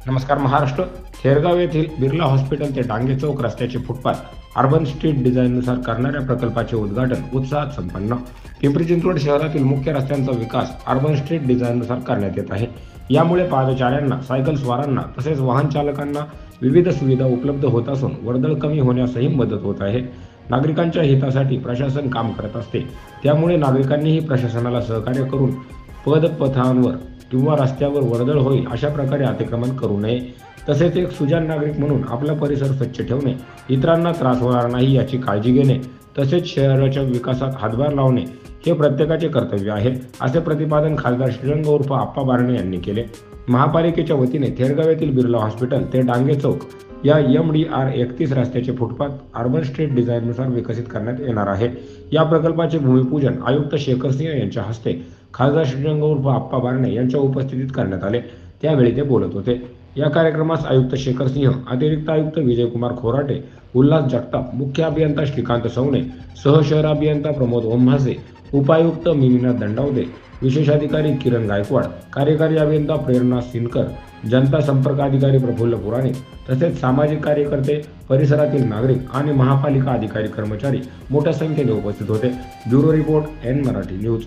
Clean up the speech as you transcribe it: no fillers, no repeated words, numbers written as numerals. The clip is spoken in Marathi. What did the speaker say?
नमस्कार महाराष्ट्र. थेरगाव येथील बिर्ला हॉस्पिटल ते डांगे चौक रस्त्याचे फुटपाथ अर्बन स्ट्रीट डिझाईननुसार करणाऱ्या प्रकल्पाचे उद्घाटन उत्साहात संपन्न. पिंपरी चिंचवड शहरातील मुख्य रस्त्यांचा विकास अर्बन स्ट्रीट डिझाईननुसार करण्यात येत आहे. यामुळे पादचाऱ्यांना, सायकल स्वारांना तसेच वाहन चालकांना विविध सुविधा उपलब्ध होत असून वर्दळ कमी होण्यासही मदत होत आहे. नागरिकांच्या हितासाठी प्रशासन काम करत असते, त्यामुळे नागरिकांनीही प्रशासनाला सहकार्य करून पदपथांवर किंवा रस्त्यावर वर्दळ होईल अशा प्रकारे अतिक्रमण करू नये. तसेच एक सुजाण नागरिक म्हणून आपला परिसर स्वच्छ ठेवणे, इतरांना त्रास होणार नाही याची काळजी घेणे तसेच शहराच्या विकासात हातभार लावणे हे प्रत्येकाचे कर्तव्य आहे, असे प्रतिपादन खासदार श्रीरंग उर्फ आप्पा बारणे यांनी केले. महापालिकेच्या वतीने थेरगाव येथील बिर्ला हॉस्पिटल ते डांगे चौक या MDR 31 रस्त्याचे फुटपाथ अर्बन स्ट्रीट डिझाईननुसार विकसित करण्यात येणार आहे. या प्रकल्पाचे भूमिपूजन आयुक्त शेखर सिंह यांच्या हस्ते खासदार श्रीरंग उर्फ आप्पा बारणे यांच्या उपस्थितीत करण्यात आले. त्यावेळी ते बोलत होते. या कार्यक्रमास आयुक्त शेखर सिंह, अतिरिक्त आयुक्त विजयकुमार खोराटे, उल्हास जगताप, मुख्य अभियंता श्रीकांत सवणे, सहशहर अभियंता प्रमोद ओंभासे, उपायुक्त मिलिना दंडावदे, विशेषाधिकारी किरण गायकवाड, कार्यकारी अभियंता प्रेरणा सिनकर, जनता संपर्क अधिकारी प्रफुल्ल पुराणे तसेच सामाजिक कार्यकर्ते, परिसरातील नागरिक आणि महापालिका अधिकारी कर्मचारी मोठ्या संख्येने उपस्थित होते. Bureau report, N Marathi news.